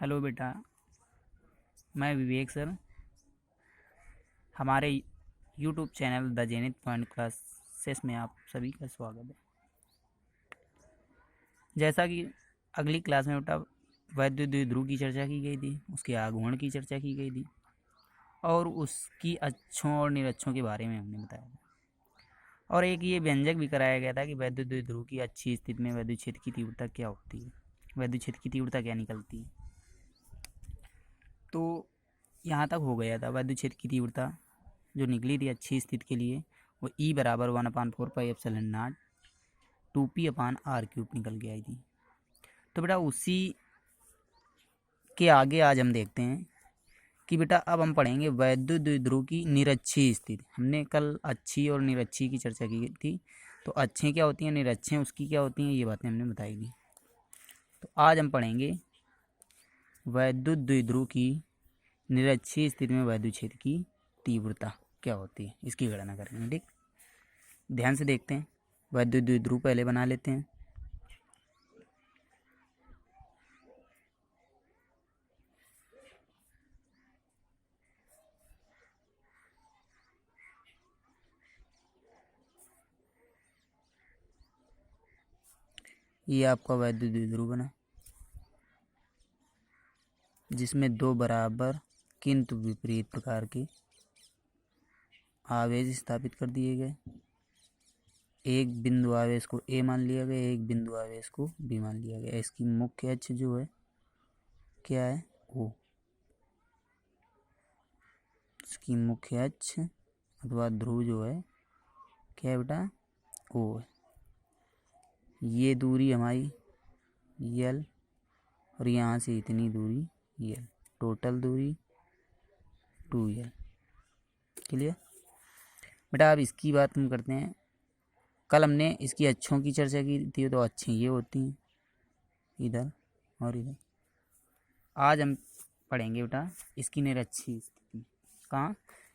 Hello बेटा। मैं विवेक sir. हमारे YouTube channel the zenith point classes में आप सभी का स्वागत है। जैसा कि अगली क्लास में बेटा वैद्युत द्विध्रुव की चर्चा की गई थी, उसके आघूर्ण की चर्चा की गई थी और उसकी अच्छों और निरक्षों के बारे में हमने बताया था। और एक ये व्यंजक भी कराया गया था कि वैद्युत द्विध्रुव की अच्छी स्थिति में वैद्युत क्षेत्र की तीव्रता क्या होती है, वैद्युत क्षेत्र की तीव्रता क्या निकलती है। तो यहाँ तक हो गया था। वैद्युत क्षेत्र की तीव्रता जो निकली थी अच्छी स्थिति के लिए वो E बराबर 1/4πε0 2p/r³ निकल के आई थी। तो बेटा उसी के आगे आज हम देखते हैं कि बेटा अब हम पढ़ेंगे वैद्युत द्विध्रुव की निरक्षीय स्थिति। हमने कल अच्छी और निरक्षीय की चर्चा की थी, तो अच्छे क्या होती हैं, निरक्षें उसकी क्या होती हैं, ये बातें हमने बताई थी। तो आज हम पढ़ेंगे वैद्युत द्विध्रुव की निरक्षीय स्थिति में वैद्युत क्षेत्र की तीव्रता क्या होती है, इसकी गणना करेंगे। ठीक, ध्यान से देखते हैं। वैद्युत द्विध्रुव पहले बना लेते हैं। ये आपका वैद्युत द्विध्रुव बना जिसमें दो बराबर किंतु विपरीत प्रकार के आवेश स्थापित कर दिए गए। एक बिंदु आवेश को ए मान लिया गया, एक बिंदु आवेश को बी मान लिया गया। इसकी मुख्य अक्ष जो है क्या है, ओ। इसकी मुख्य अक्ष अथवा ध्रुव जो है क्या है बेटा, ओ है। ये दूरी हमारी यल और यहाँ से इतनी दूरी यल, टोटल दूरी 2l। क्लियर बेटा। अब इसकी बात हम करते हैं। कल हमने इसकी अक्षों की चर्चा की थी, तो अक्षें ये होती हैं इधर और इधर। आज हम पढ़ेंगे बेटा इसकी निरक्षीय स्थिति। कहाँ,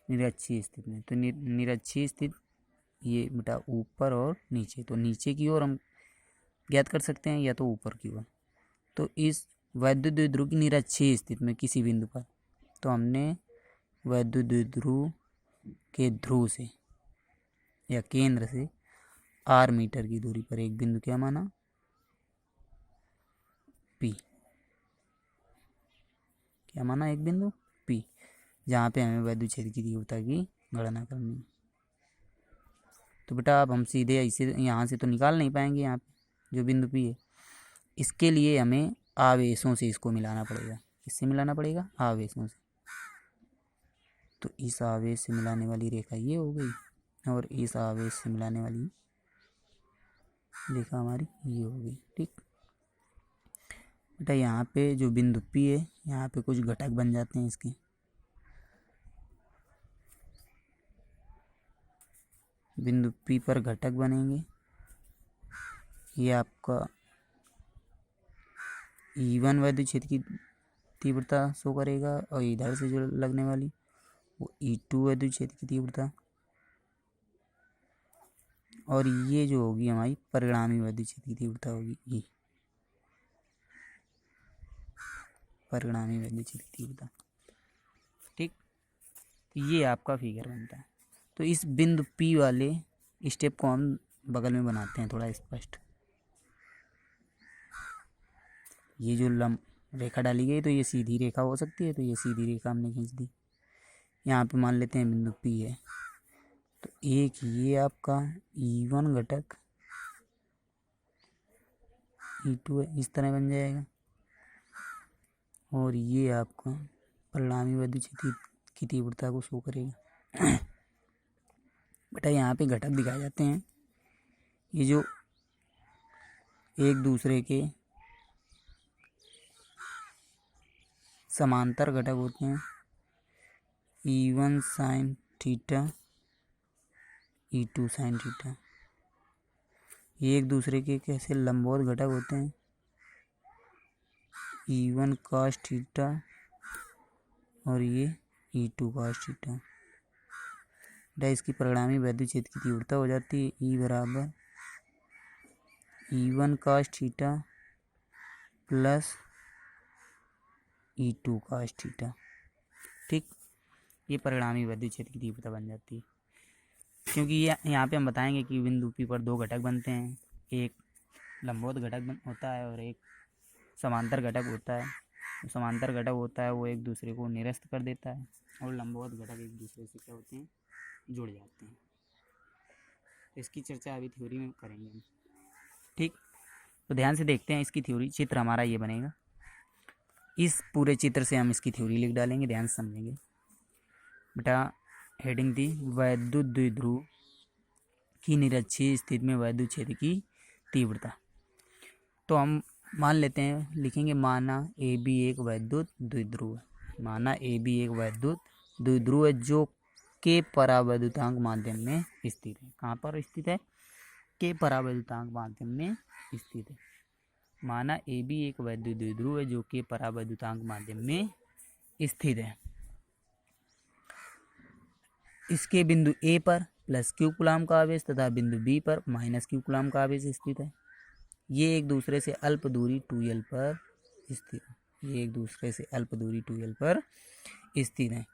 निरक्षीय स्थिति में। तो निरक्षीय स्थिति ये बेटा ऊपर और नीचे। तो नीचे की ओर हम ज्ञात कर सकते हैं या तो ऊपर की ओर। तो इस वैद्युत द्विध्रुव की निरक्षीय स्थिति में किसी बिंदु पर, तो हमने वैद्युत द्विध्रुव के ध्रुव से या केंद्र से r मीटर की दूरी पर एक बिंदु क्या माना, P। क्या माना, एक बिंदु P, जहाँ पे हमें वैद्युत क्षेत्र की तीव्रता की गणना करनी है। तो बेटा अब हम सीधे इसे यहाँ से तो निकाल नहीं पाएंगे। यहाँ पे जो बिंदु P है, इसके लिए हमें आवेशों से इसको मिलाना पड़ेगा। किससे मिलाना पड़ेगा, आवेशों से। तो इस आवेश से मिलाने वाली रेखा ये हो गई और इस आवेश से मिलाने वाली रेखा हमारी ये हो गई। ठीक बेटा, यहाँ पे जो बिंदु P है यहाँ पे कुछ घटक बन जाते हैं इसके। बिंदु P पर घटक बनेंगे। ये आपका E1 वैद्युत क्षेत्र की तीव्रता शो करेगा और इधर से जो लगने वाली वो E2 वैद्युत क्षेत्र की तीव्रता, और ये जो होगी हमारी परिणामी वैद्युत क्षेत्र की तीव्रता होगी ये परिणामी वैद्युत क्षेत्र की तीव्रता। ठीक, ये आपका फिगर बनता है। तो इस बिंदु P वाले स्टेप को हम बगल में बनाते हैं थोड़ा स्पष्ट। ये जो लंब रेखा डाली गई तो ये सीधी रेखा हो सकती है, तो ये सीधी रेखा हमने खींच दी। यहाँ पे मान लेते हैं बिंदु P है, तो एक ये आपका E1 घटक, E2 है, इस तरह बन जाएगा। और ये आपका परिणामी वैद्युत क्षेत्र की तीव्रता को शो करेगा। बेटा यहाँ पे घटक दिखाए जाते हैं, ये जो एक दूसरे के समांतर घटक होते हैं। E1 sine theta, E2 sine theta, ये एक दूसरे के कैसे लंबवत घटक होते हैं। E1 cos थीटा और ये E2 cos थीटा। बेटा इसकी परिणामी वैद्युत क्षेत्र की तीव्रता हो जाती है E बराबर E1 cos theta plus E2 cos theta. ठीक, ये परिणामी वैद्युत क्षेत्र की तीव्रता बन जाती है। क्योंकि ये यहाँ पे हम बताएंगे कि बिंदु P पर दो घटक बनते हैं, एक लंबवत घटक होता है और एक समांतर घटक होता है। तो समांतर घटक होता है वो एक दूसरे को निरस्त कर देता है और लंबवत घटक एक दूसरे से क्या होते हैं, जुड़ जाते हैं। इसकी चर्चा अभी थ्योरी में करेंगे हम। ठीक, तो ध्यान से देखते हैं इसकी थ्योरी। चित्र हमारा ये बनेगा, इस पूरे चित्र से हम इसकी थ्योरी लिख डालेंगे, ध्यान से समझेंगे बेटा। हेडिंग थी वैद्युत द्विध्रुव की निरक्षीय स्थिति में वैद्युत क्षेत्र की तीव्रता। तो हम मान लेते हैं, लिखेंगे माना ए बी एक वैद्युत द्विध्रुव है। माना ए बी एक वैद्युत द्विध्रुव है जो के परावैद्युतांक माध्यम में स्थित है। कहाँ पर स्थित है? के परावैद्युतांक माध्यम में स्थित है। माना ए बी एक वैद्युत द्विध्रुव है जो के परावैद्युतांक माध्यम में स्थित है। इसके बिंदु ए पर प्लस क्यू कूलाम का आवेश तथा बिंदु बी पर माइनस क्यू कूलाम का आवेश स्थित है। ये एक दूसरे से अल्प दूरी 2l पर स्थित है। ये एक दूसरे से अल्प दूरी 2l पर स्थित है।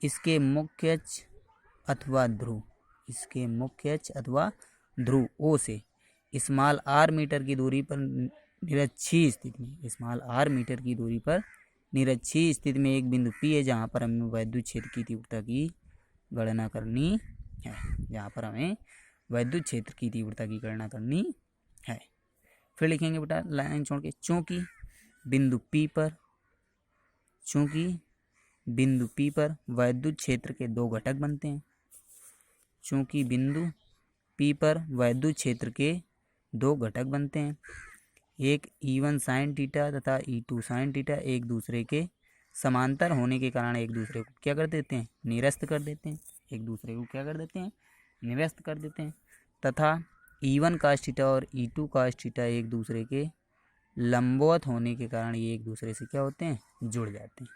इसके मुख्य अक्ष अथवा ध्रुव, इसके मुख्य अक्ष अथवा ध्रुव O से स्मॉल r मीटर की दूरी पर निरक्षीय स्थिति में, स्मॉल r मीटर की दूरी पर निरक्षीय स्थिति में एक बिंदु P है जहाँ पर हमें वैद्युत क्षेत्र की तीव्रता की गणना करनी है। जहाँ पर हमें वैद्युत क्षेत्र की तीव्रता की गणना करनी है। फिर लिखेंगे बेटा लाइन छोड़ के, चूंकि बिंदु P पर वैद्युत क्षेत्र के दो घटक बनते हैं। चूंकि बिंदु P पर वैद्युत क्षेत्र के दो घटक बनते हैं, एक E1 sin थीटा तथा E2 sin थीटा एक दूसरे के समांतर होने के कारण एक दूसरे को क्या कर देते हैं, निरस्त कर देते हैं। एक दूसरे को क्या कर देते हैं, निरस्त कर देते हैं। तथा E1 cos थीटा और E2 cos थीटा एक दूसरे के लंबवत होने के कारण ये एक दूसरे से क्या होते हैं, जुड़ जाते हैं,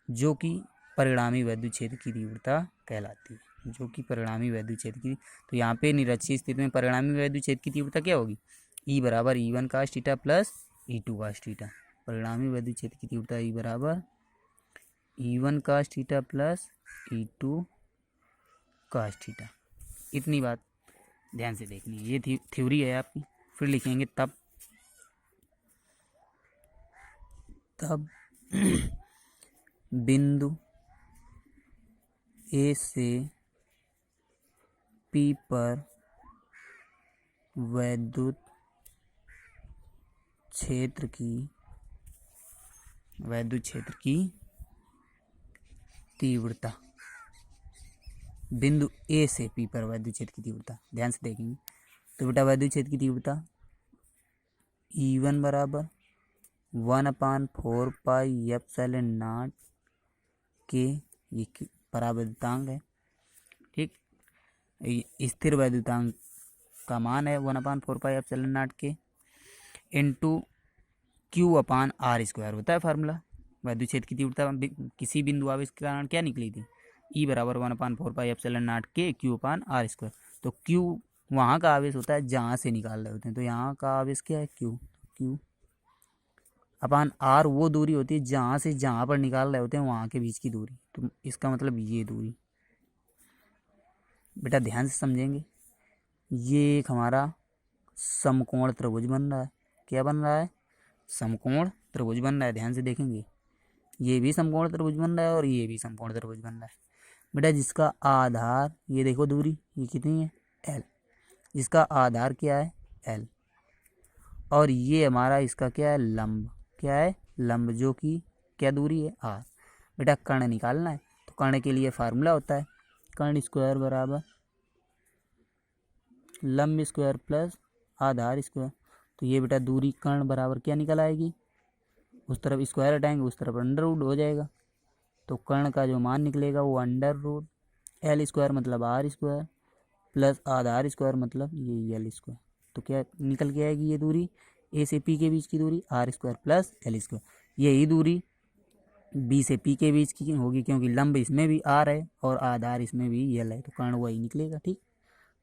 जो कि परिणामी वैद्युत क्षेत्र की तीव्रता कहलाती है। जो कि परिणामी वैद्युत क्षेत्र की, तो यहाँ पे निरक्षीय स्थिति में परिणामी वैद्युत क्षेत्र की तीव्रता क्या होगी, E बराबर E1 cos theta plus E2 cos theta. परिणामी वैद्युत क्षेत्र की तीव्रता E बराबर E1 cos theta plus E2 cos theta. इतनी बात ध्यान से देखनी है, ये थ्योरी है आपकी। फिर लिखेंगे तब बिंदु ए से P पर वैद्युत क्षेत्र की तीव्रता, बिंदु ए से P पर वैद्युत क्षेत्र की तीव्रता ध्यान से देखेंगे। तो बेटा वैद्युत क्षेत्र की तीव्रता E1 बराबर 1/4 पाई एप्सिलॉन नॉट के, ये परावैद्युतांक है। ठीक, स्थिर वैद्युतांक का मान है 1/4 pi epsilon naught K into Q/r² होता है फार्मूला। वैद्युत क्षेत्र की तीव्रता किसी बिंदु आवेश के कारण क्या निकली थी, E बराबर 1/4 पाई एप्सिलॉन नॉट के Q/r²। तो Q वहाँ का आवेश होता है जहाँ से निकाल रहे होते हैं, तो यहाँ का आवेश क्या है, Q अपान R वो दूरी होती है जहाँ से जहाँ पर निकाल रहे होते हैं वहाँ के बीच की दूरी। तो इसका मतलब ये दूरी बेटा ध्यान से समझेंगे। ये एक हमारा समकोण त्रिभुज बन रहा है। क्या बन रहा है, समकोण त्रिभुज बन रहा है। ध्यान से देखेंगे, ये भी समकोण त्रिभुज बन रहा है और ये भी समकोण त्रिभुज बन रहा है बेटा, जिसका आधार ये देखो दूरी ये कितनी है, L, जिसका आधार क्या है, L, और ये हमारा इसका क्या है, लंब, क्या है, लंब, जो कि क्या दूरी है, R। बेटा कर्ण निकालना है, तो कर्ण के लिए फार्मूला होता है कर्ण स्क्वायर बराबर लंब स्क्वायर प्लस आधार स्क्वायर। तो ये बेटा दूरी कर्ण बराबर क्या निकल आएगी, उस तरफ स्क्वायर हटाएंगे उस तरफ अंडर रूट हो जाएगा। तो कर्ण का जो मान निकलेगा वो अंडर रूट L स्क्वायर मतलब R² प्लस आधार स्क्वायर मतलब ये L²। तो क्या निकल के आएगी, ये दूरी A से P के बीच की दूरी R² प्लस L²। यही दूरी B से P के बीच की होगी, क्योंकि लंब इसमें भी R है और आधार इसमें भी L है, तो कर्ण वही निकलेगा। ठीक,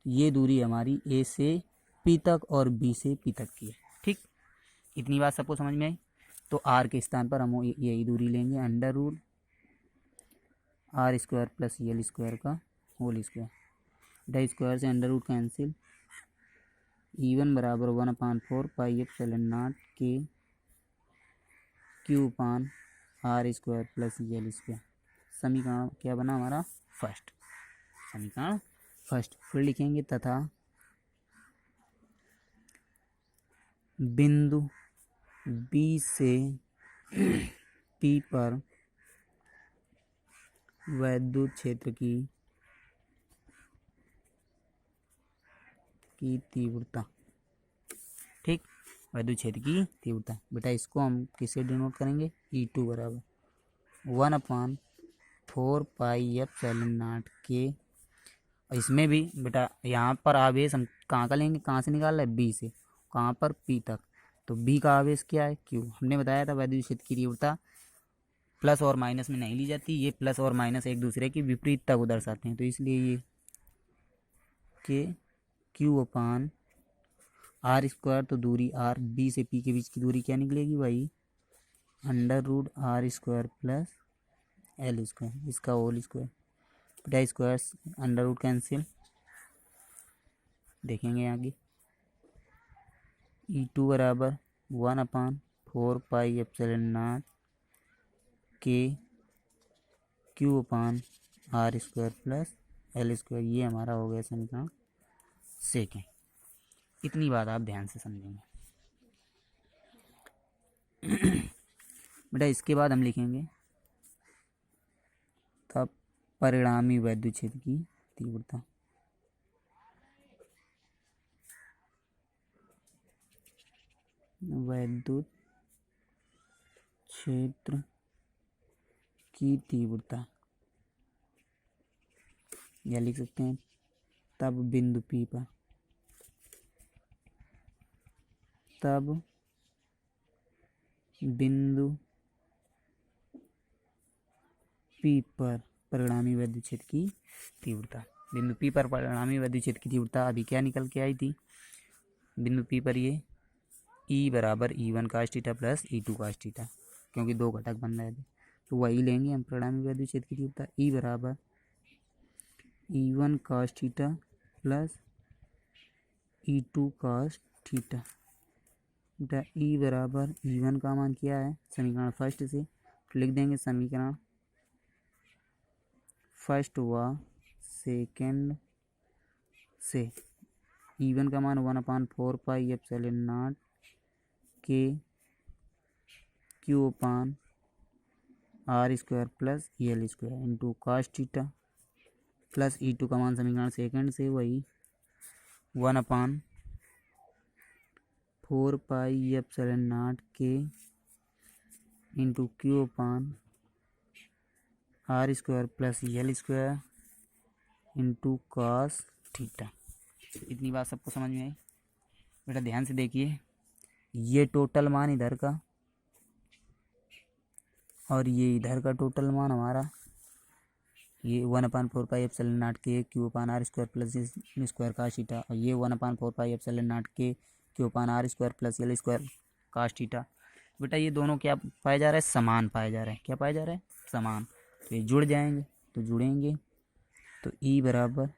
ये दूरी हमारी A से P तक और B से P तक की है। ठीक, इतनी बात सबको समझ में आई। तो आर के स्थान पर हम यही दूरी लेंगे, under root R square plus L square का होल स्क्वायर। बेटा स्क्वायर से अंडर रूट कैंसिल, E1 बराबर 1/4 pi epsilon naught K Q upon R square plus L square. समीकरण क्या बना हमारा? फर्स्ट। समीकरण फर्स्ट। फिर लिखेंगे तथा बिंदु बी से पी पर वैद्युत क्षेत्र की तीव्रता। ठीक, वैद्युत क्षेत्र की तीव्रता। बेटा इसको हम किससे डिनोट करेंगे? E2 बराबर 1/4 पाई एप्सिलॉन नॉट के। इसमें भी बेटा यहाँ पर आवेश हम कहाँ का लेंगे? कहाँ से निकाल रहे हैं? बी से। कहाँ पर? पी तक। तो बी का आवेश क्या है? क्यू। हमने बताया था वैद्युत क्षेत्र की तीव्रता प्लस और माइनस में नहीं ली जाती, ये प्लस और माइनस एक दूसरे की विपरीतता को दर्शाते हैं, तो इसलिए ये के क्यू अपान आर स्क्वायर, तो दूरी आर, बी से पी के बीच की दूरी क्या निकलेगी भाई? Under root R square plus L square, इसका होल स्क्वायर। बेटा स्क्वायर अंडर रूट कैंसिल, देखेंगे आगे। E2 बराबर 1/4 pi epsilon naught K Q upon R square plus L square. ये हमारा हो गया समीकरण सेकेंड। इतनी बात आप ध्यान से समझेंगे। बेटा इसके बाद हम लिखेंगे तब परिणामी वैद्युत क्षेत्र की तीव्रता। वैद्युत क्षेत्र की तीव्रता, या लिख सकते हैं तब बिंदु P पर, तब बिंदु P पर परिणामी वैद्युत क्षेत्र की तीव्रता। बिंदु P पर परिणामी वैद्युत क्षेत्र की तीव्रता अभी क्या निकल के आई थी? बिंदु P पर ये E बराबर E1 cos theta plus E2 cos theta, क्योंकि दो घटक बन रहे थे, तो वही लेंगे हम परिणामी वैद्युत क्षेत्र की तीव्रता। E बराबर E1 cos theta plus E2 cos theta. बेटा E बराबर E1 का मान क्या है? समीकरण फर्स्ट से तो लिख देंगे समीकरण फर्स्ट व सेकेंड से। E1 का मान 1/4 pi epsilon naught K Q upon R square plus L square into cos theta plus E2 का मान समीकरण सेकेंड से वही 1/4 pi epsilon naught K into Q upon R square plus L square into cos theta. इतनी बात सबको समझ में आई? बेटा ध्यान से देखिए, ये टोटल मान इधर का और ये इधर का टोटल मान हमारा, ये 1/4 pi epsilon naught K Q upon R square plus square cos theta, और ये 1/4 pi epsilon naught K Q upon R square plus L square cos theta. बेटा ये दोनों क्या पाए जा रहे हैं? समान पाए जा रहे हैं। क्या पाए जा रहे हैं? समान। तो ये जुड़ जाएंगे, तो जुड़ेंगे तो E बराबर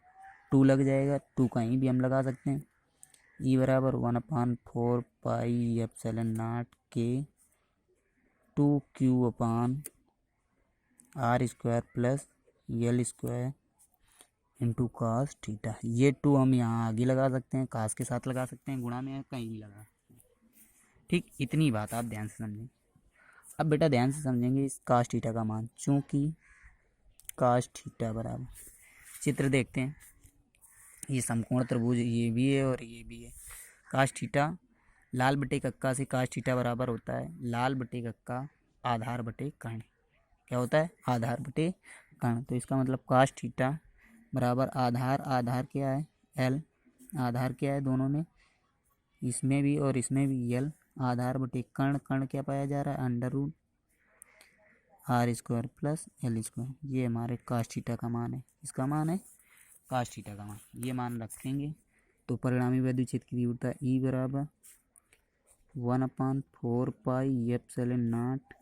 2 लग जाएगा, 2 कहीं भी हम लगा सकते हैं। E बराबर 1/4 pi epsilon naught K 2Q upon R square plus L square into cos theta. ये 2 हम यहाँ आगे लगा सकते हैं, कास के साथ लगा सकते हैं, गुणा में कहीं भी लगा सकते हैं। ठीक, इतनी बात आप ध्यान से समझें। अब बेटा ध्यान से समझेंगे इस कॉस थीटा का मान, चूँकि कॉस थीटा बराबर, चित्र देखते हैं, ये समकोण त्रिभुज ये भी है और ये भी है। कॉस थीटा लाल बटे कक्का से कॉस थीटा बराबर होता है लाल बटे कक्का आधार बटे कर्ण। क्या होता है? आधार बटे कर्ण। तो इसका मतलब कॉस थीटा बराबर आधार, आधार क्या है? L, आधार क्या है दोनों में? इसमें भी और इसमें भी L, आधार बटे कर्ण। कर्ण क्या पाया जा रहा है? Under root R square plus L square. ये हमारे कॉस थीटा का मान है। इसका मान है कॉस थीटा का मान, ये मान रखेंगे। तो परिणामी वैद्युत क्षेत्र की तीव्रता E बराबर 1/4 pi epsilon naught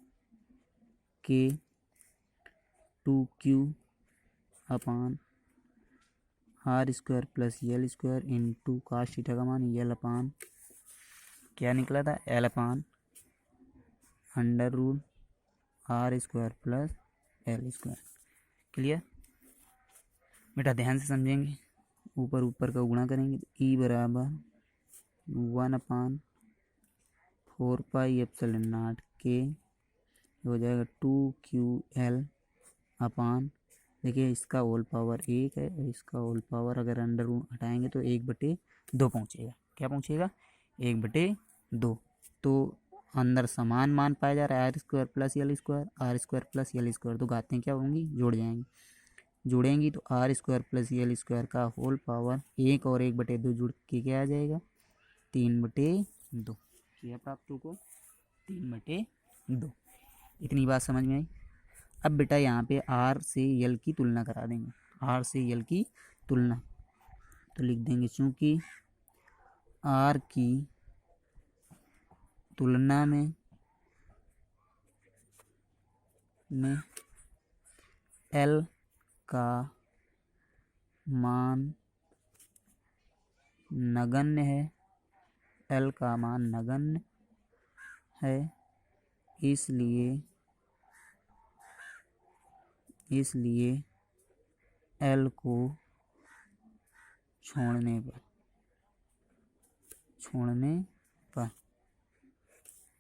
K 2Q अपान R² plus L² into cos theta का मान L अपान क्या निकला था, L अपान √R² प्लस L²। क्लियर बेटा, ध्यान से समझेंगे। ऊपर ऊपर का गुणा करेंगे तो E बराबर 1/4 पाई एप्सिलॉन नॉट के हो जाएगा 2QL अपान, देखिए इसका होल पावर 1 है और इसका होल पावर अगर अंडर रूट हटाएंगे तो 1/2 पहुँचेगा। क्या पहुँचेगा, 1/2। तो अंदर समान मान पाया जा रहा है R² plus L², R² plus L², तो घातें क्या होंगी, जोड़ जाएंगी। जोड़ेंगी तो R² प्लस L² का होल पावर 1 और 1/2 जुड़ के क्या आ जाएगा, 3/2। किया प्राप्त को 3/2। इतनी बात समझ में आई। अब बेटा यहाँ पे R से L की तुलना करा देंगे। R से L की तुलना तो लिख देंगे, चूँकि R की तुलना में L का मान नगण्य है, L का मान नगण्य है, इसलिए L को छोड़ने पर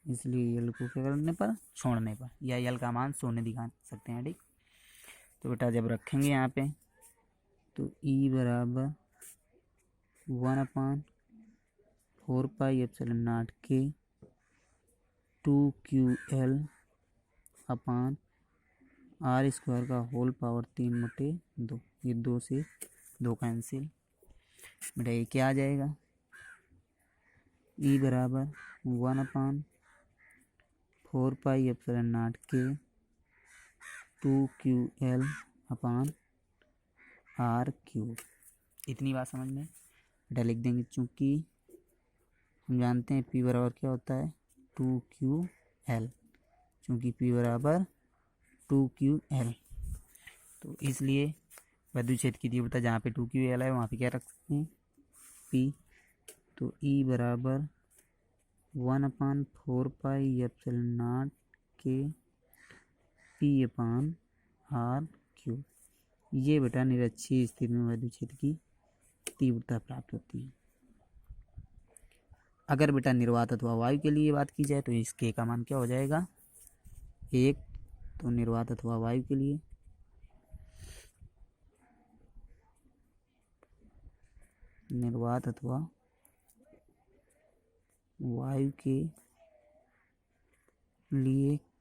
इसलिए L को क्या करने पर, छोड़ने पर, या L का मान 0 दिखा सकते हैं। ठीक, तो बेटा जब रखेंगे यहाँ पे तो E बराबर 1/4 पाई एप्सिलॉन नॉट के 2QL अपान R² का होल पावर 3/2। ये 2 से 2 कैंसिल, बेटा ये क्या आ जाएगा, E बराबर 1/4 पाई एप्सिलॉन नॉट के 2QL अपान R³। इतनी बात समझ में। बेटा लिख देंगे, चूँकि हम जानते हैं P बराबर क्या होता है, 2QL, चूँकि P बराबर 2QL, तो इसलिए विद्युत क्षेत्र की तीव्रता जहाँ पे 2QL है वहाँ पे क्या रख सकते हैं, P। तो E बराबर 1/4 पाई एप्सिलॉन नॉट के P/R³। ये बेटा निरक्षीय स्थिति में विद्युत क्षेत्र की तीव्रता प्राप्त होती है। अगर बेटा निर्वात अथवा वायु के लिए बात की जाए तो इस K का मान क्या हो जाएगा, 1। तो निर्वात अथवा वायु के लिए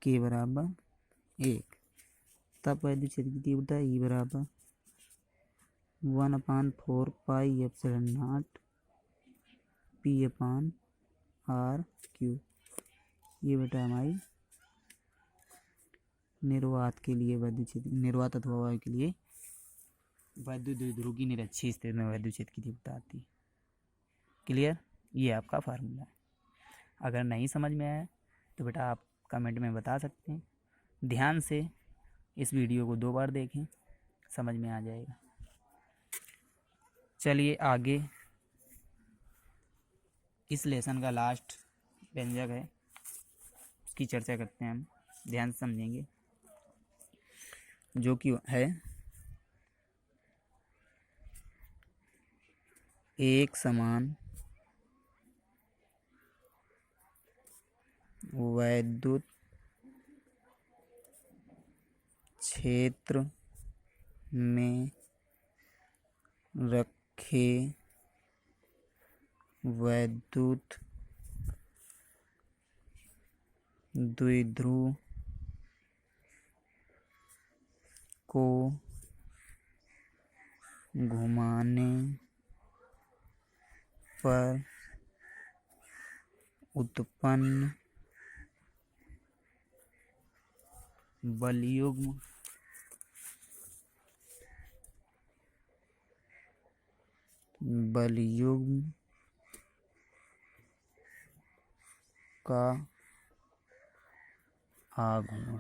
K बराबर 1, तब विद्युत क्षेत्र की तीव्रता E बराबर 1/4 पाई एप्सिलॉन नॉट P/R³। ये बेटा हमारी निर्वात के लिए निर्वात अथवा वायु के लिए विद्युत द्विध्रुव की निरक्षीय स्थिति में विद्युत क्षेत्र की तीव्रता आती है। क्लियर, ये आपका फार्मूला है। अगर नहीं समझ में आया तो बेटा आप कमेंट में बता सकते हैं। ध्यान से इस वीडियो को 2 बार देखें, समझ में आ जाएगा। चलिए आगे इस लेसन का लास्ट व्यंजक है, उसकी चर्चा करते हैं हम। ध्यान से समझेंगे, जो कि है एक समान वैद्युत क्षेत्र में रखे वैद्युत द्विध्रुव को घुमाने पर उत्पन्न बलयुग्म का आघूर्ण,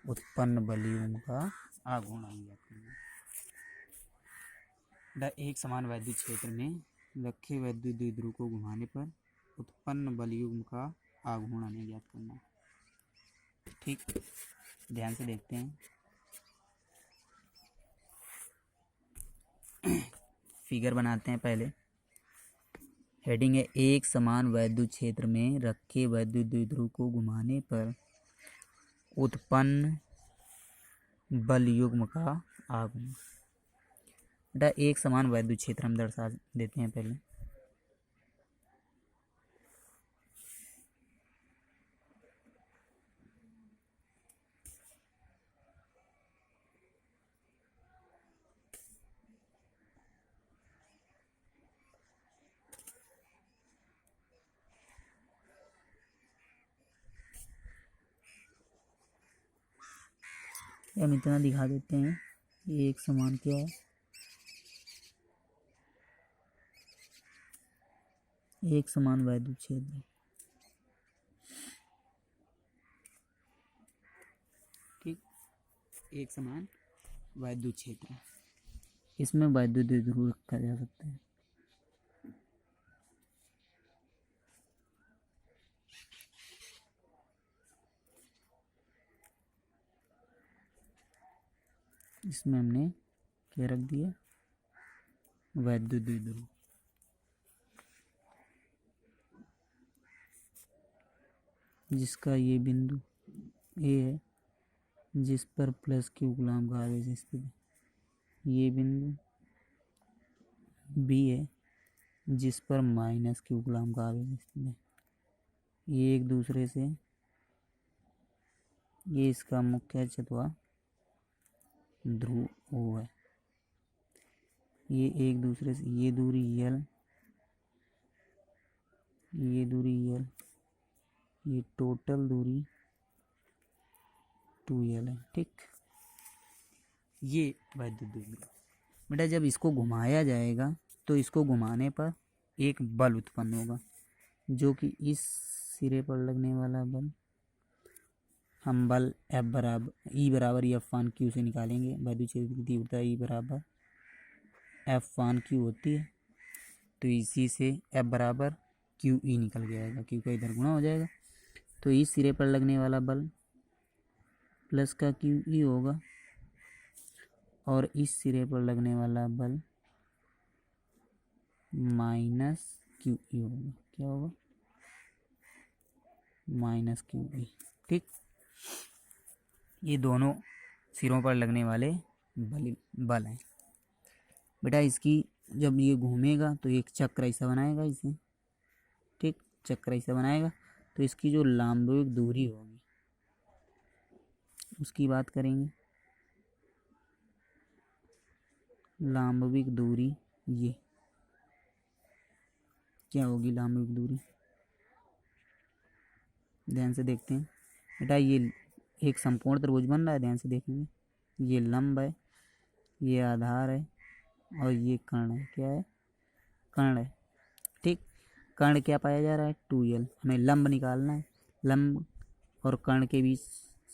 उत्पन्न बलयुग्म का आघूर्ण हमें ज्ञात करना है। एक समान वैद्युत क्षेत्र में रखे वैद्युत द्विध्रुव को घुमाने पर उत्पन्न बलयुग्म का आघूर्ण हमें ज्ञात करना है। ठीक, ध्यान से देखते हैं। फिगर बनाते हैं। पहले हेडिंग है एक समान वैद्युत क्षेत्र में रखे वैद्युत द्विध्रुव को घुमाने पर उत्पन्न बलयुग्म का आघूर्ण। बेटा एक समान वैद्युत क्षेत्र हम दर्शा देते हैं। पहले हम इतना दिखा देते हैं। एक समान क्या है, एक समान वैद्युत क्षेत्र। ठीक, एक समान वैद्युत क्षेत्र, इसमें वैद्युत द्विध्रुव रखा जा सकता है। इसमें हमने क्या रख दिया, वैद्युत द्विध्रुव। जिसका ये बिंदु ए है, जिस पर प्लस क्यू कूलम्ब का आवेश स्थित है। ये बिंदु बी है, जिस पर माइनस क्यू कूलम्ब का आवेश स्थित है। ये एक दूसरे से, ये इसका मुख्य अथवा ध्रुव ओ है। ये एक दूसरे से, ये दूरी यल, ये दूरी यल, ये टोटल दूरी 2l है। ठीक, ये वैद्युत द्विध्रुव। बेटा जब इसको घुमाया जाएगा तो इसको घुमाने पर एक बल उत्पन्न होगा, जो कि इस सिरे पर लगने वाला बल हम बल F बराबर E बराबर F1 Q से निकालेंगे। वैद्युत क्षेत्र की तीव्रता E बराबर F1 Q होती है, तो इसी से F बराबर QE निकल के आएगा। Q का इधर गुणा हो जाएगा, तो इस सिरे पर लगने वाला बल प्लस का QE होगा और इस सिरे पर लगने वाला बल माइनस QE होगा। क्या होगा, माइनस QE। ठीक, ये दोनों सिरों पर लगने वाले बल हैं। बेटा इसकी जब ये घूमेगा तो एक चक्र ऐसा बनाएगा इसे। ठीक, चक्र ऐसा बनाएगा, तो इसकी जो लंबवत दूरी होगी उसकी बात करेंगे। लंबवत दूरी ये क्या होगी, लंबवत दूरी ध्यान से देखते हैं। बेटा ये एक समकोण त्रिभुज बन रहा है, ध्यान से देखेंगे। ये लंब है, ये आधार है और ये कर्ण है। क्या है, कर्ण है। ठीक, कर्ण क्या पाया जा रहा है, 2l। हमें लंब निकालना है। लंब और कर्ण के बीच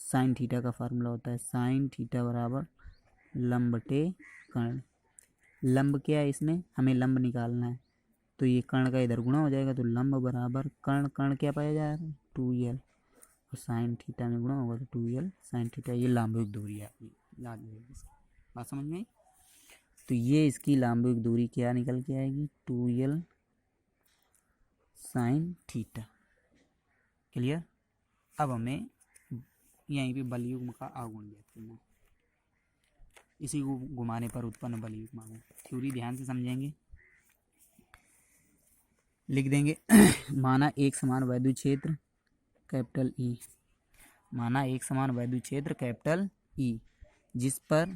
साइन थीटा का फार्मूला होता है, साइन थीटा बराबर लंब बटे कर्ण। लंब क्या है, इसमें हमें लंब निकालना है, तो ये कर्ण का इधर गुणा हो जाएगा, तो लंब बराबर कर्ण, कर्ण क्या पाया जा रहा है, 2l, और साइन थीटा में गुणा होगा तो 2l साइन थीटा। ये लंबवत दूरी है, याद रखिए। बात समझ में आई? तो ये इसकी लंबवत दूरी क्या निकल के आएगी, 2l साइन थीटा। क्लियर? अब हमें यहीं पे बलयुग्म का आघूर्ण ज्ञात करना है। इसी को घुमाने पर उत्पन्न बलयुग्म आघूर्ण। थ्योरी ध्यान से समझेंगे, लिख देंगे। माना एक समान वैद्युत क्षेत्र कैपिटल E, माना एक समान वैद्युत क्षेत्र कैपिटल E, जिस पर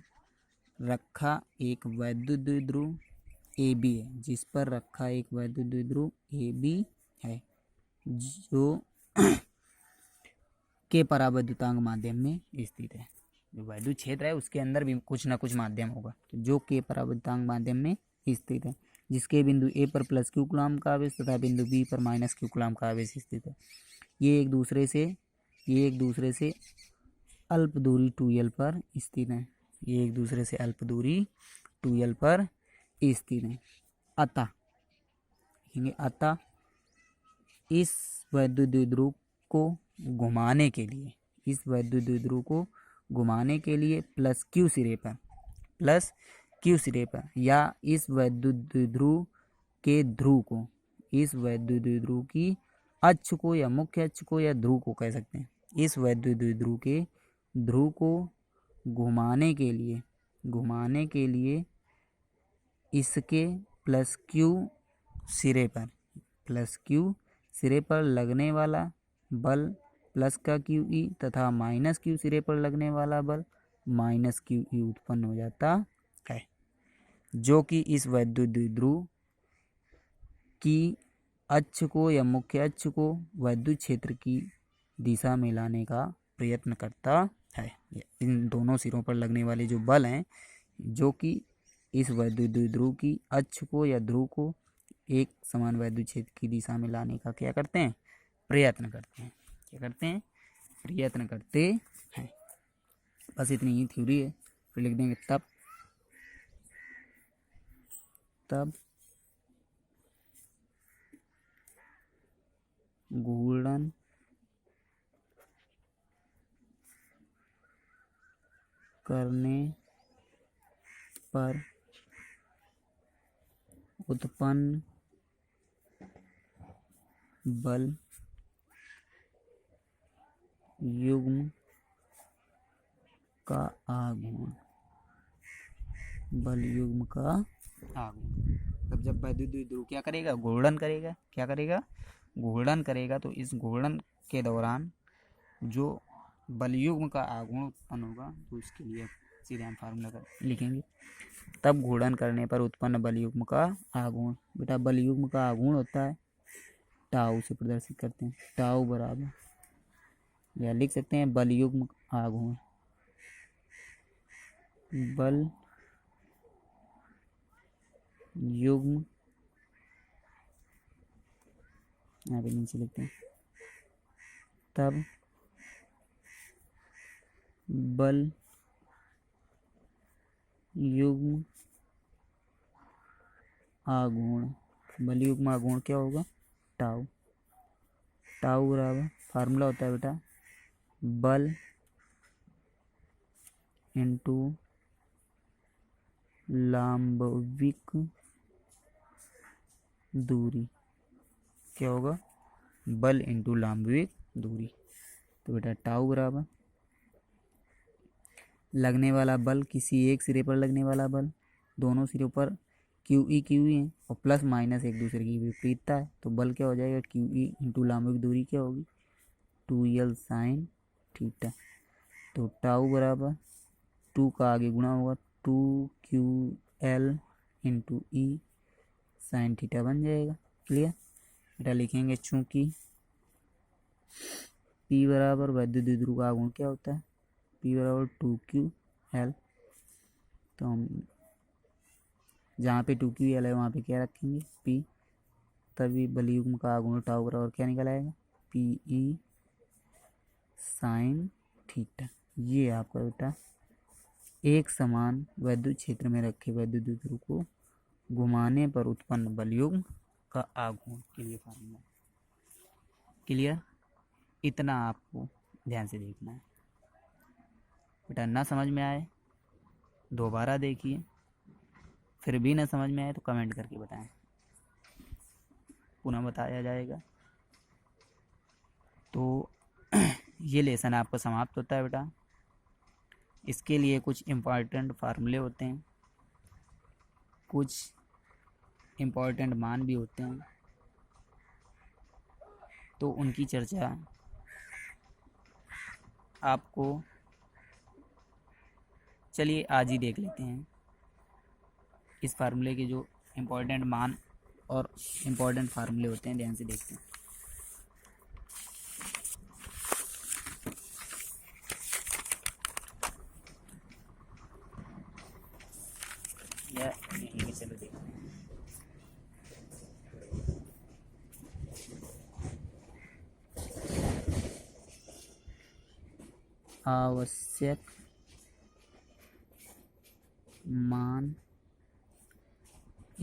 रखा एक वैद्युत द्विध्रुव AB है, जिस पर रखा एक वैद्युत द्विध्रुव AB है, जो के परावैद्युतांक माध्यम में स्थित है। जो वैद्युत क्षेत्र है उसके अंदर भी कुछ ना कुछ माध्यम होगा, तो जो के परावैद्युतांक माध्यम में स्थित है। जिसके बिंदु ए पर प्लस क्यू कूलम का आवेश तथा बिंदु बी पर माइनस क्यू कूलम का आवेश स्थित है। ये एक दूसरे से अल्प दूरी 2l पर स्थित है। ये एक दूसरे से अल्प दूरी 2l पर स्थित है। अतः इस वैद्युत द्विध्रुव को घुमाने के लिए प्लस क्यू सिरे पर या इस वैद्युत द्विध्रुव के ध्रुव को, इस वैद्युत द्विध्रुव की अक्ष को या मुख्य अक्ष को या ध्रुव को कह सकते हैं। इस वैद्युत द्विध्रुव के ध्रुव को घुमाने के लिए इसके प्लस क्यू सिरे पर लगने वाला बल प्लस का QE तथा माइनस क्यू सिरे पर लगने वाला बल माइनस QE उत्पन्न हो जाता है, जो कि इस वैद्युत द्विध्रुव की अक्ष को या मुख्य अक्ष को वैद्युत क्षेत्र की दिशा में लाने का प्रयत्न करता है। इन दोनों सिरों पर लगने वाले जो बल हैं, जो कि इस वैद्युत द्विध्रुव की अक्ष को या ध्रुव को एक समान वैद्युत क्षेत्र की दिशा में लाने का क्या करते हैं? प्रयत्न करते हैं। बस इतनी ही थ्योरी है। फिर लिख देंगे तब घूर्णन करने पर उत्पन्न बल युग्म का आघूर्ण तब जब वैद्युत द्विध्रुव क्या करेगा? घूर्णन करेगा तो इस घूर्णन के दौरान जो बल युग्म का आघूर्ण उत्पन्न होगा, तो उसके लिए सीधे हम फार्मूला लिखेंगे। तब घूर्णन करने पर उत्पन्न बल युग्म का आघूर्ण, बेटा बल युग्म का आघूर्ण होता है टाउ से प्रदर्शित करते हैं। टाउ बराबर, या लिख सकते हैं बल युग्म आघूर्ण, बल युग्म, यहाँ पे नीचे लिखते हैं। तब बल युग्म आघूर्ण क्या होगा? टाउ बराबर फार्मूला होता है बेटा बल इंटू लंबविक दूरी। क्या होगा? बल इंटू लंबविक दूरी। तो बेटा टाउ बराबर लगने वाला बल, किसी एक सिरे पर लगने वाला बल, दोनों सिरों पर QE है और प्लस माइनस एक दूसरे की विपरीतता है, तो बल क्या हो जाएगा? QE इंटू लंबविक दूरी क्या होगी? 2l sine theta. तो टाउ बराबर 2 का आगे गुणा होगा 2QL into E sine theta बन जाएगा। क्लियर? बेटा लिखेंगे चूंकि P बराबर वैद्युत द्विध्रुव का आघूर्ण क्या होता है? P बराबर 2QL। तो हम जहाँ पे 2QL है वहाँ पे क्या रखेंगे? P। तभी बल युग्म का आघूर्ण टाउ बराबर क्या निकल आएगा? PE sine theta. ये आपका बेटा एक समान वैद्युत क्षेत्र में रखे वैद्युत द्विध्रुव को घुमाने पर उत्पन्न बल युग्म का आघूर्ण के लिए फार्मूला। क्लियर? इतना आपको ध्यान से देखना है। बेटा ना समझ में आए दोबारा देखिए, फिर भी ना समझ में आए तो कमेंट करके बताएं, पुनः बताया जाएगा। तो ये लेसन आपका समाप्त होता है बेटा। इसके लिए कुछ इम्पॉर्टेंट फार्मूले होते हैं, कुछ इम्पॉर्टेंट मान भी होते हैं, तो उनकी चर्चा आपको चलिए आज ही देख लेते हैं। इस फार्मूले के जो इम्पॉर्टेंट मान और इम्पॉर्टेंट फार्मूले होते हैं, ध्यान से देखते हैं। या यहीं चलो देखते हैं। आवश्यक मान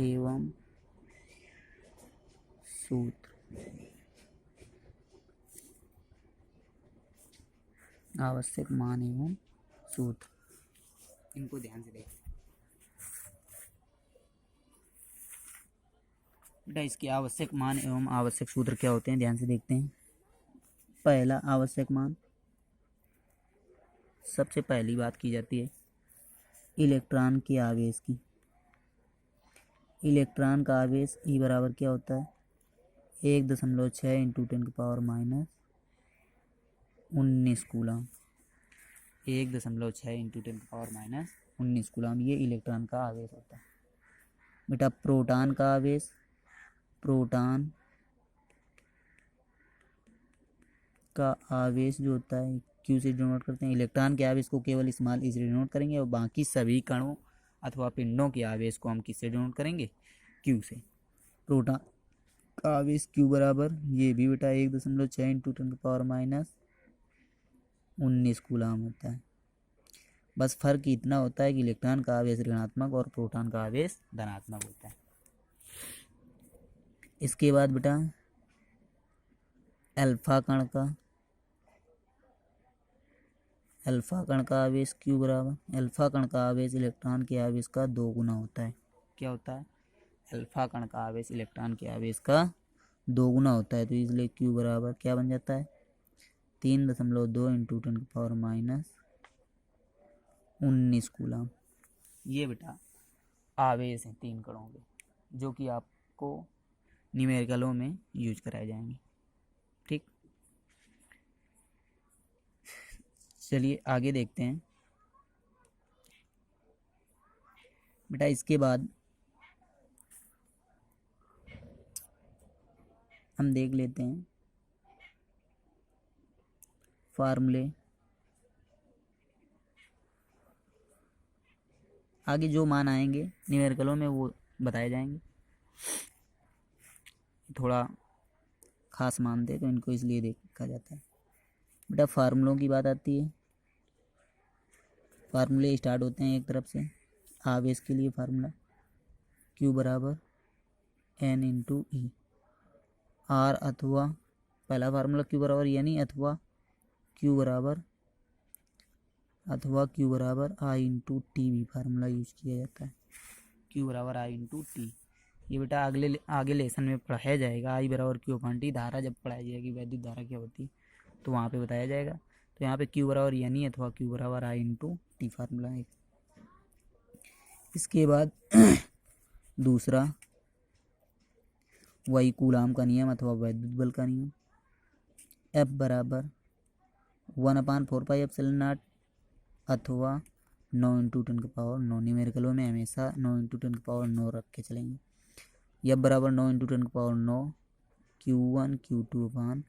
एवं सूत्र। आवश्यक मान एवं सूत्र, इनको ध्यान से देखें बेटा। इसके आवश्यक मान एवं आवश्यक सूत्र क्या होते हैं, ध्यान से देखते हैं। पहला आवश्यक मान, सबसे पहली बात की जाती है इलेक्ट्रॉन के आवेश की। इलेक्ट्रॉन का आवेश ई बराबर क्या होता है, 1.6 इंटू 10⁻19 कूलम। 1.6 इंटू 10⁻19 कूलम, ये इलेक्ट्रॉन का आवेश होता है बेटा। प्रोटॉन का आवेश, प्रोटॉन का आवेश जो होता है क्यू से डिनोट करते हैं। इलेक्ट्रॉन के आवेश को केवल स्मॉल ई से डिनोट करेंगे और बाकी सभी कणों अथवा पिंडों के आवेश को हम किससे डिनोट करेंगे, क्यू से। प्रोटॉन का आवेश क्यू बराबर, ये भी बेटा 1.6 इंटू 10⁻19 कूलम होता है। बस फर्क इतना होता है कि इलेक्ट्रॉन का आवेश ऋणात्मक और प्रोटॉन का आवेश धनात्मक होता है। इसके बाद बेटा अल्फा कण का आवेश क्यू बराबर, अल्फा कण का आवेश इलेक्ट्रॉन के आवेश का 2 गुना होता है। क्या होता है, अल्फा कण का आवेश इलेक्ट्रॉन के आवेश का 2 गुना होता है। तो इसलिए क्यू बराबर क्या बन जाता है, 3.2 इंटू 10⁻19 कूलम। ये बेटा आवेश हैं 3 कणों के, जो कि आपको न्यूमेरिकलों में यूज कराए जाएंगे। ठीक, चलिए आगे देखते हैं बेटा। इसके बाद हम देख लेते हैं फार्मूले। आगे जो मान आएंगे न्यूमेरिकलों में वो बताए जाएंगे। थोड़ा खास मान थे तो इनको इसलिए देखा जाता है बेटा। फार्मूलों की बात आती है, फार्मूले स्टार्ट होते हैं एक तरफ से। आवेश के लिए फार्मूला Q बराबर N इंटू ई। आर अथवा पहला फार्मूला Q बराबर यानी अथवा Q बराबर I इंटू टी भी फार्मूला यूज किया जाता है। Q बराबर I इंटू टी, ये बेटा आगे लेसन में पढ़ाया जाएगा। I बराबर Q अपॉन टी, धारा जब पढ़ाई जाएगी वैद्युत धारा क्या होती है तो वहाँ पे बताया जाएगा। तो यहाँ पे Q बराबर यानी अथवा Q बराबर I इंटू टी फार्मूला है। इसके बाद दूसरा वही कूलाम का नियम अथवा वैद्युत बल का नियम। F बराबर 1/4πε0 अथवा 9 इंटू 10⁻9। न्यूमेरिकलों में हमेशा 9 इंटू 10⁻9 रख के चलेंगे। F बराबर 9 इंटू 10⁻9 Q1 Q2 अपान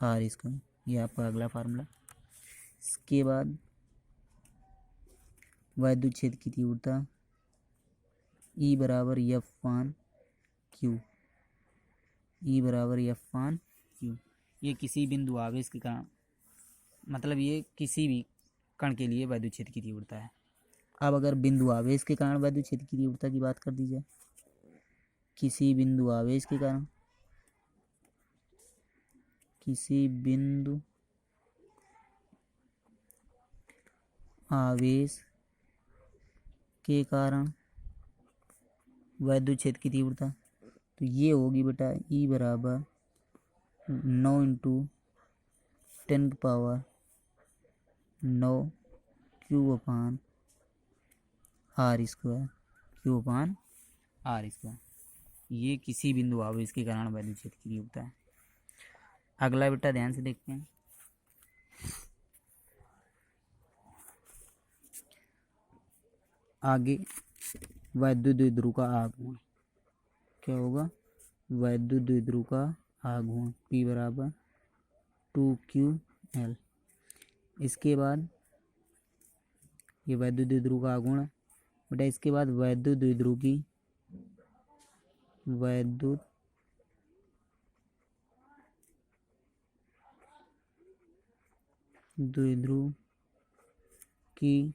R स्क्वायर, ये आपका अगला फार्मूला। इसके बाद वैद्युत क्षेत्र की तीव्रता E बराबर F अपान Q, E बराबर F अपान Q। ये किसी बिंदु आवेश के कारण, मतलब ये किसी भी कण के लिए वैद्युत क्षेत्र की तीव्रता है। अब अगर बिंदु आवेश के कारण वैद्युत क्षेत्र की तीव्रता की बात कर दी जाए, किसी बिंदु आवेश के कारण, किसी बिंदु आवेश के कारण वैद्युत क्षेत्र की तीव्रता, तो ये होगी बेटा E बराबर 9 इंटू 10⁻9 Q अपान R स्क्वायर, Q अपान R स्क्वायर। ये किसी बिंदु आवेश के कारण वैद्युत क्षेत्र की तीव्रता है। अगला बेटा ध्यान से देखते हैं, आगे वैद्युत द्विध्रुव का आघूर्ण क्या होगा, वैद्युत द्विध्रुव का आघूर्ण P बराबर 2QL। इसके बाद ये वैद्युत द्विध्रुव का आघूर्ण बेटा। इसके बाद वैद्युत द्विध्रुव की द्विध्रुव की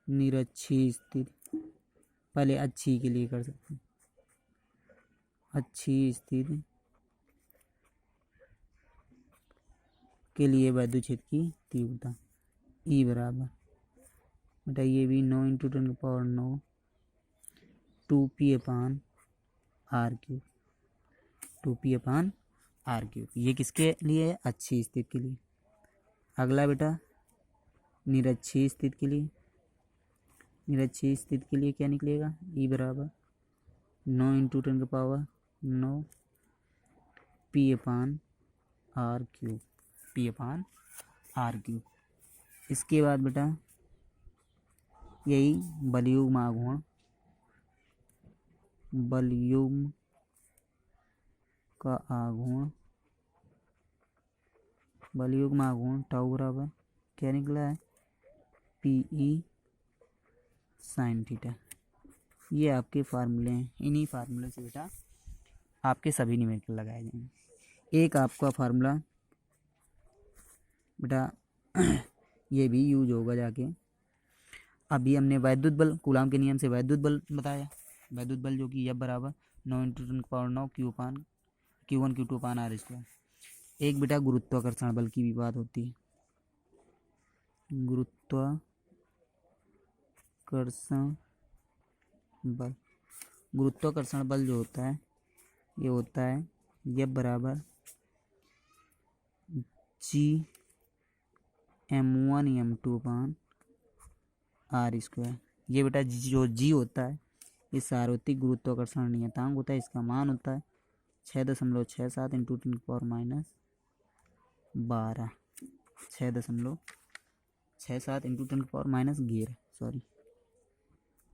निरक्षीय स्थिति, पहले अच्छी के लिए कर सकते हैं, अच्छी स्थिति के लिए वैद्युत क्षेत्र की तीव्रता E बराबर बेटा ये भी 9 × 10⁻⁹ 2p/r³, 2p/r³। ये किसके लिए है? अच्छी स्थिति के लिए। अगला बेटा निरक्षीय स्थिति के लिए, निरक्षीय स्थिति के लिए क्या निकलेगा? E बराबर 9 × 10⁻⁹ p/r³, p/r³। इसके बाद बेटा यही बलयुग्म आघूर्ण, बलयुग्म का आघूर्ण, बलयुग्म आघूर्ण टाउ बराबर क्या निकला है? PE sin theta. ये आपके फार्मूले हैं, इन्हीं फार्मूले से बेटा आपके सभी न्यूमेरिकल लगाए जाएंगे। एक आपका फार्मूला बेटा ये भी यूज होगा जाके। अभी हमने वैद्युत बल, कूलाम के नियम से वैद्युत बल बताया, वैद्युत बल जो कि F बराबर 9 × 10⁹ Q1 Q2/r²। एक बेटा गुरुत्वाकर्षण बल की भी बात होती है। गुरुत्वाकर्षण बल, गुरुत्वाकर्षण बल जो होता है ये होता है F बराबर Gm1m2/r²। ये बेटा जो G होता है ये सार्वत्रिक गुरुत्वाकर्षण नियतांक होता है। इसका मान होता है 6.67 × 10⁻12, 6.67 × 10⁻11, सॉरी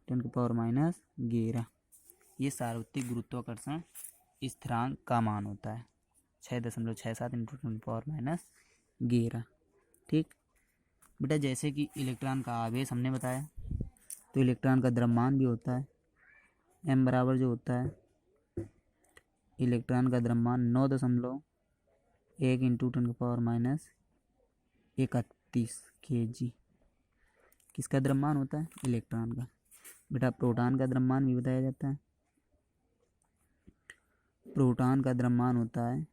10⁻11। ये सार्वत्रिक गुरुत्वाकर्षण स्थिरांक का मान होता है 6.67 × 10⁻11। ठीक बेटा, जैसे कि इलेक्ट्रॉन का आवेश हमने बताया, तो इलेक्ट्रॉन का द्रव्यमान भी होता है m बराबर जो होता है इलेक्ट्रॉन का द्रव्यमान 9.1 × 10⁻31 kg। किसका द्रव्यमान होता है? इलेक्ट्रॉन का। बेटा प्रोटॉन का द्रव्यमान भी बताया जाता है। प्रोटॉन का द्रव्यमान होता है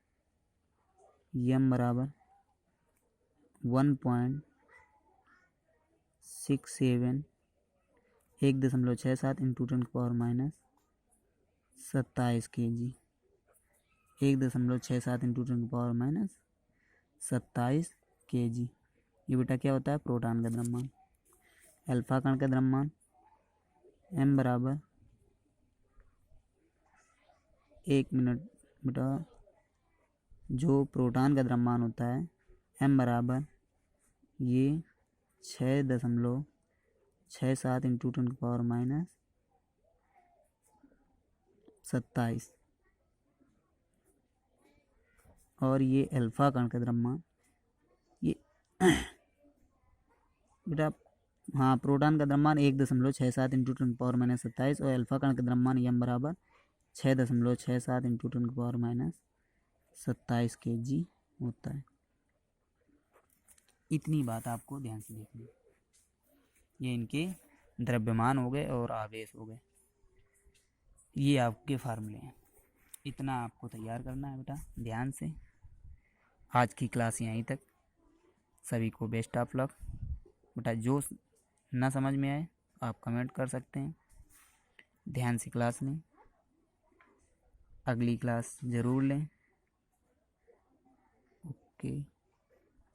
m बराबर 1.67 × 10⁻27 kg, 1.67 × 10⁻27 kg। ये बेटा क्या होता है? प्रोटॉन का द्रव्यमान। अल्फा कण का द्रव्यमान m बराबर, एक मिनट बेटा, जो प्रोटॉन का द्रव्यमान होता है m बराबर ये 6.67 × 10⁻27, और ये अल्फा कण का द्रव्यमान ये बेटा हाँ, प्रोटॉन का द्रव्यमान 1.67 × 10⁻27 और अल्फा कण का द्रव्यमान m बराबर 6.67 × 10⁻27 kg होता है। इतनी बात आपको ध्यान से देखनी है। ये इनके द्रव्यमान हो गए और आवेश हो गए, ये आपके फार्मूले हैं। इतना आपको तैयार करना है बेटा ध्यान से। आज की क्लास यहीं तक। सभी को बेस्ट ऑफ लक। बेटा जो ना समझ में आए आप कमेंट कर सकते हैं। ध्यान से क्लास लें, अगली क्लास ज़रूर लें। ओके।